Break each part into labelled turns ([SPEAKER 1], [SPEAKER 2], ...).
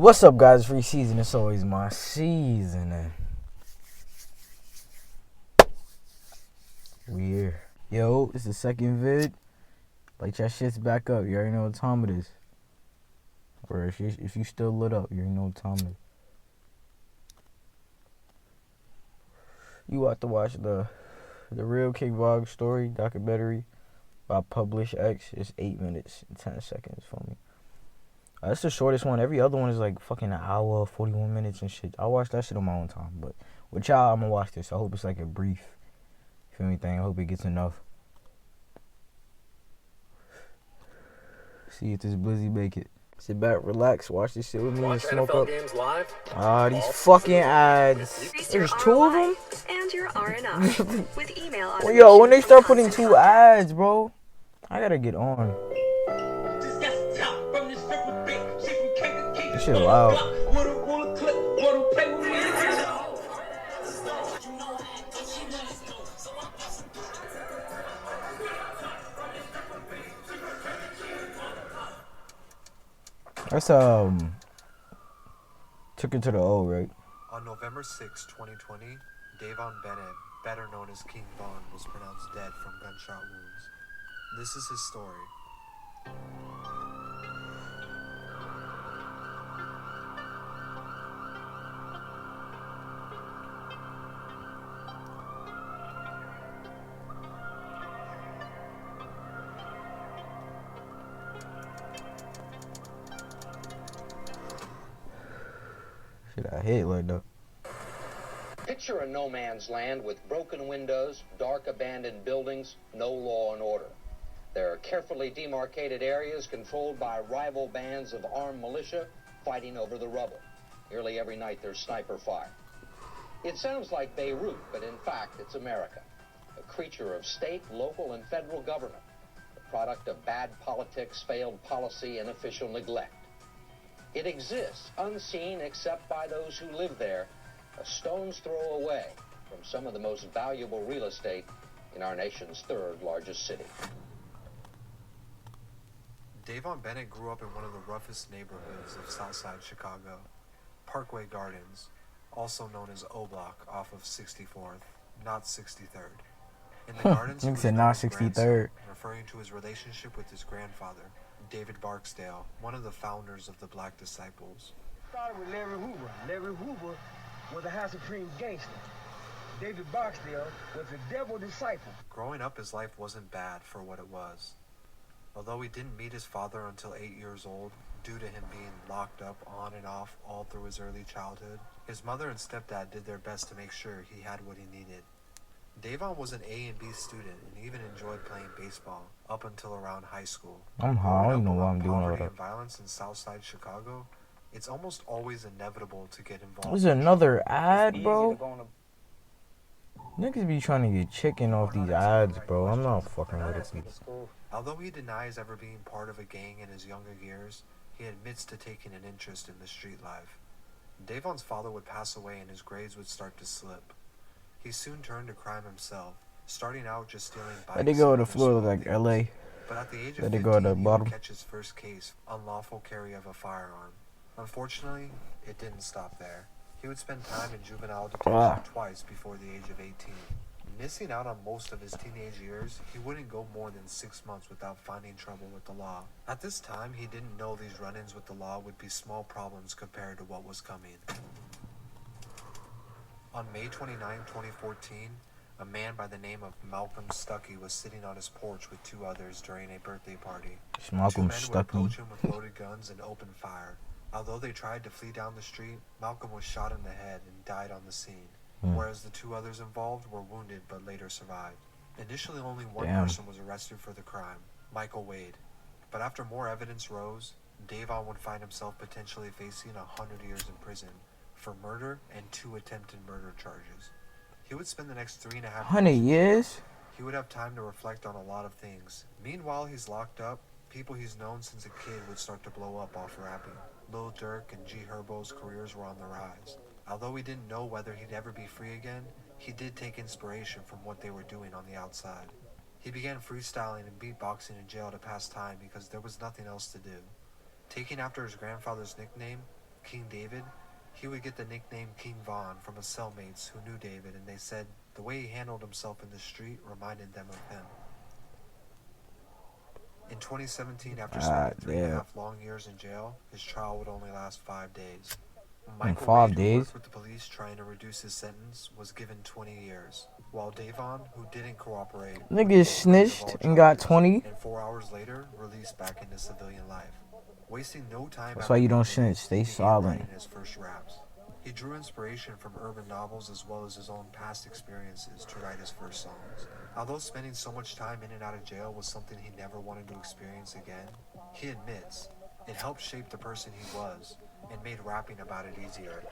[SPEAKER 1] What's up, guys? Reedszn. It's always my season. We here. Yo, it's the second vid. Like, your shit's back up. You already know what time it is. Or if you still lit up, you already know what time it is. You have to watch the real King Vog story documentary by Publish X. It's 8 minutes and 10 seconds for me. That's the shortest one. Every other one is like fucking an hour, 41 minutes and shit. I watch that shit on my own time. But with y'all, I'm gonna watch this. I hope it's like a brief, feel anything. I hope it gets enough. See if this Blizzy make it. Sit back, relax, watch this shit with me and smoke up. These fucking ads. There's two of them?
[SPEAKER 2] And your RNI with email
[SPEAKER 1] well, yo, when they start putting two ads, bro, I gotta get on. This shit loud. That's took it to the O, right?
[SPEAKER 3] On November 6, 2020, Davon Bennett, better known as King Von, was pronounced dead from gunshot wounds. This is his story.
[SPEAKER 1] Shit, I hate like that.
[SPEAKER 4] Picture a no man's land with broken windows, dark abandoned buildings, no law and order. There are carefully demarcated areas controlled by rival bands of armed militia fighting over the rubble. Nearly every night there's sniper fire. It sounds like Beirut, but in fact it's America, a creature of state, local, and federal government, the product of bad politics, failed policy, and official neglect. It exists, unseen except by those who live there, a stone's throw away from some of the most valuable real estate in our nation's third largest city.
[SPEAKER 3] Davon Bennett grew up in one of the roughest neighborhoods of Southside Chicago, Parkway Gardens, also known as O Block, off of 64th, not 63rd. In the gardens, he was
[SPEAKER 1] not
[SPEAKER 3] grandson,
[SPEAKER 1] 63rd,
[SPEAKER 3] referring to his relationship with his grandfather, David Barksdale, one of the founders of the Black Disciples.
[SPEAKER 5] Started with Larry Hoover. Larry Hoover was a House Supreme gangster. David Barksdale was a devil disciple.
[SPEAKER 3] Growing up, his life wasn't bad for what it was. Although he didn't meet his father until 8 years old, due to him being locked up on and off all through his early childhood, his mother and stepdad did their best to make sure he had what he needed. Davon was an A and B student and even enjoyed playing baseball up until around high school.
[SPEAKER 1] I'm high. I don't know why I'm doing all
[SPEAKER 3] Poverty
[SPEAKER 1] that.
[SPEAKER 3] and violence in Southside Chicago, it's almost always inevitable to get involved.
[SPEAKER 1] There's another ad, bro. Niggas be trying to get chicken off these ads, bro. I'm not fucking with it.
[SPEAKER 3] Although he denies ever being part of a gang in his younger years, he admits to taking an interest in the street life. Davon's father would pass away and his grades would start to slip. He soon turned to crime himself, starting out just stealing bikes.
[SPEAKER 1] Let it go to Florida, like LA.
[SPEAKER 3] But at the age of
[SPEAKER 1] Let
[SPEAKER 3] 15,
[SPEAKER 1] it go to the
[SPEAKER 3] he
[SPEAKER 1] bottom.
[SPEAKER 3] would catch his first case, unlawful carry of a firearm. Unfortunately, it didn't stop there. He would spend time in juvenile detention twice before the age of 18. Missing out on most of his teenage years, he wouldn't go more than 6 months without finding trouble with the law. At this time, he didn't know these run-ins with the law would be small problems compared to what was coming. On May 29, 2014, a man by the name of Malcolm Stuckey was sitting on his porch with two others during a birthday party.
[SPEAKER 1] Malcolm
[SPEAKER 3] Two men would approach him with loaded guns and open fire. Although they tried to flee down the street, Malcolm was shot in the head and died on the scene, whereas the two others involved were wounded but later survived. Initially, only one person was arrested for the crime, Michael Wade. But after more evidence rose, Davon would find himself potentially facing 100 years in prison for murder and 2 attempted murder charges. He would spend the next 3.5
[SPEAKER 1] years.
[SPEAKER 3] He would have time to reflect on a lot of things. Meanwhile, he's locked up. People he's known since a kid would start to blow up off rapping. Lil Durk and G Herbo's careers were on the rise. Although he didn't know whether he'd ever be free again, he did take inspiration from what they were doing on the outside. He began freestyling and beatboxing in jail to pass time because there was nothing else to do. Taking after his grandfather's nickname, King David, he would get the nickname King Von from his cellmates who knew David, and they said the way he handled himself in the street reminded them of him. In 2017, after spending 3.5 long years in jail, his trial would only last 5 days. Michael
[SPEAKER 1] 5
[SPEAKER 3] Reed, who
[SPEAKER 1] days?
[SPEAKER 3] worked with the police trying to reduce his sentence, was given 20 years, while Davon, who didn't cooperate,
[SPEAKER 1] Niggas snitched and got 20.
[SPEAKER 3] and 4 hours later, released back into civilian life. Wasting no time.
[SPEAKER 1] That's why you don't snitch. Stay silent.
[SPEAKER 3] Writing his first raps. He drew inspiration from urban novels as well as his own past experiences to write his first songs. Although spending so much time in and out of jail was something he never wanted to experience again, he admits it helped shape the person he was and made rapping about it easier.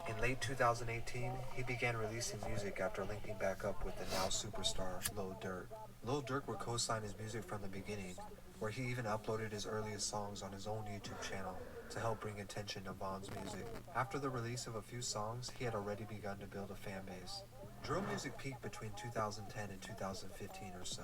[SPEAKER 3] In late 2018, he began releasing music after linking back up with the now superstar Lil Durk. Lil Durk would co-sign his music from the beginning, where he even uploaded his earliest songs on his own YouTube channel to help bring attention to Von's music. After the release of a few songs, he had already begun to build a fan base. Drill music peaked between 2010 and 2015 or so.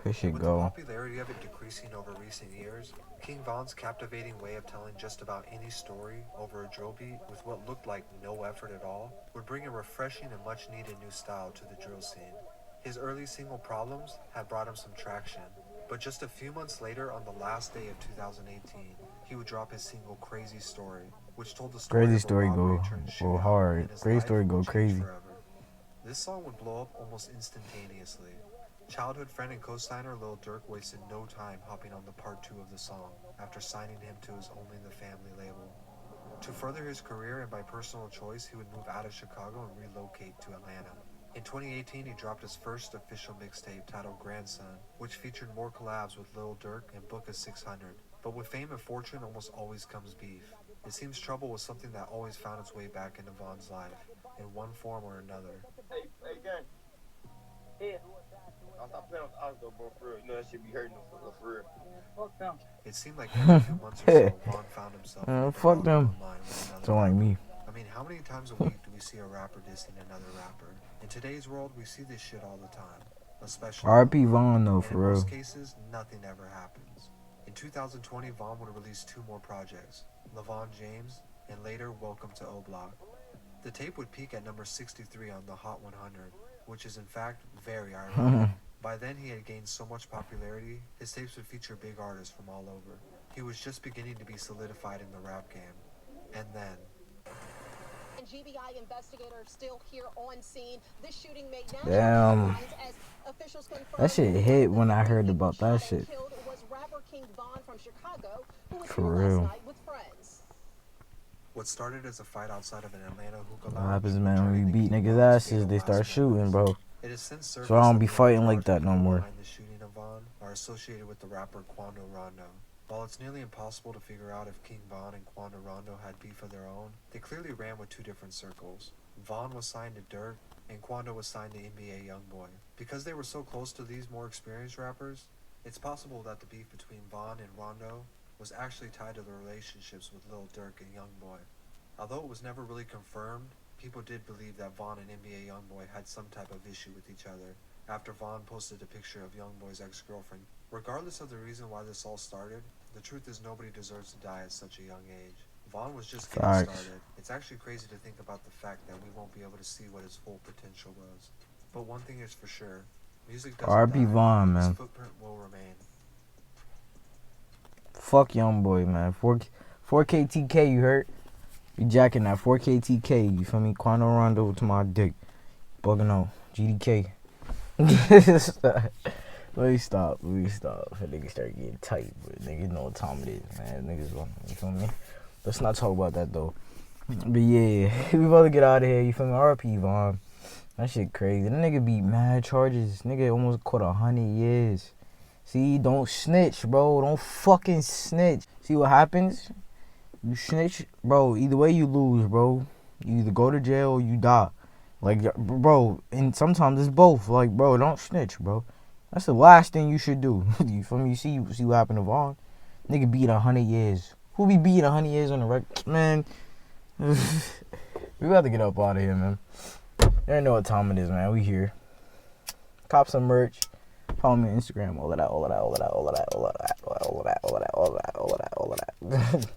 [SPEAKER 3] With the popularity of it decreasing over recent years, King Von's captivating way of telling just about any story over a drill beat with what looked like no effort at all would bring a refreshing and much needed new style to the drill scene. His early single Problems had brought him some traction, but just a few months later, on the last day of 2018, he would drop his single Crazy Story, which told the story
[SPEAKER 1] Crazy
[SPEAKER 3] of
[SPEAKER 1] Story go hard. Crazy Story go crazy.
[SPEAKER 3] Forever. This song would blow up almost instantaneously. Childhood friend and co-signer Lil Durk wasted no time hopping on the part 2 of the song after signing him to his Only the Family label. To further his career and by personal choice, he would move out of Chicago and relocate to Atlanta. In 2018, he dropped his first official mixtape titled Grandson, which featured more collabs with Lil Durk and Book of 600. But with fame and fortune almost always comes beef. It seems trouble was something that always found its way back into Von's life, in one form or another.
[SPEAKER 5] Hey, gang. Yeah. I'll stop playing with the odds though, bro, for real. You know that shit be hurting them for real. Fuck them.
[SPEAKER 3] It seemed like every few months or so, Von found himself
[SPEAKER 1] fuck them. Don't like me.
[SPEAKER 3] I mean, how many times a week do we see a rapper dissing another rapper? In today's world, we see this shit all the time. Especially
[SPEAKER 1] RP Von though, for
[SPEAKER 3] in
[SPEAKER 1] real.
[SPEAKER 3] most cases, nothing ever happens. In 2020, Von would release 2 more projects, LeVon James, and later Welcome to O Block. The tape would peak at number 63 on the Hot 100, which is in fact very ironic. By then he had gained so much popularity, his tapes would feature big artists from all over. He was just beginning to be solidified in the rap game. And then...
[SPEAKER 6] GBI investigators still here on scene. This shooting made
[SPEAKER 1] damn. That shit hit when I heard about that shit. For real.
[SPEAKER 3] What started as a fight outside of an Atlanta hookah lounge.
[SPEAKER 1] What happens, man, when we beat niggas' asses, they start shooting, bro. So I don't be fighting like that no more.
[SPEAKER 3] The shooting of Von are associated with the rapper Quando Rondo. While it's nearly impossible to figure out if King Von and Quando Rondo had beef of their own, they clearly ran with 2 different circles. Von was signed to Durk, and Quando was signed to NBA Youngboy. Because they were so close to these more experienced rappers, it's possible that the beef between Von and Rondo was actually tied to the relationships with Lil Durk and Youngboy. Although it was never really confirmed, people did believe that Von and NBA Youngboy had some type of issue with each other after Von posted a picture of Youngboy's ex-girlfriend. Regardless of the reason why this all started, the truth is nobody deserves to die at such a young age. Von was just getting started. It's actually crazy to think about the fact that we won't be able to see what his full potential was. But one thing is for sure, music doesn't die.
[SPEAKER 1] RP Von, man.
[SPEAKER 3] His footprint will remain.
[SPEAKER 1] Fuck Youngboy, man. 4K TK, you heard? You jacking that 4K TK, you feel me? Quando Rondo to my dick. Bugging out. GDK. Let me stop. If niggas start getting tight, but niggas know what time it is, man. Niggas, you feel me? Let's not talk about that, though. But yeah, we about to get out of here, you feel me? RP Von. That shit crazy. That nigga beat mad charges. Nigga almost caught 100 years. See, don't snitch, bro. Don't fucking snitch. See what happens? You snitch, bro. Either way you lose, bro. You either go to jail or you die. Like, bro, and sometimes it's both. Like, bro, don't snitch, bro. That's the last thing you should do. You feel me? You see what happened to Von? Nigga beat 100 years. Who be beating 100 years on the record? Man, we about to get up out of here, man. You already know what time it is, man. We here. Cop some merch. Follow me on Instagram. All of that.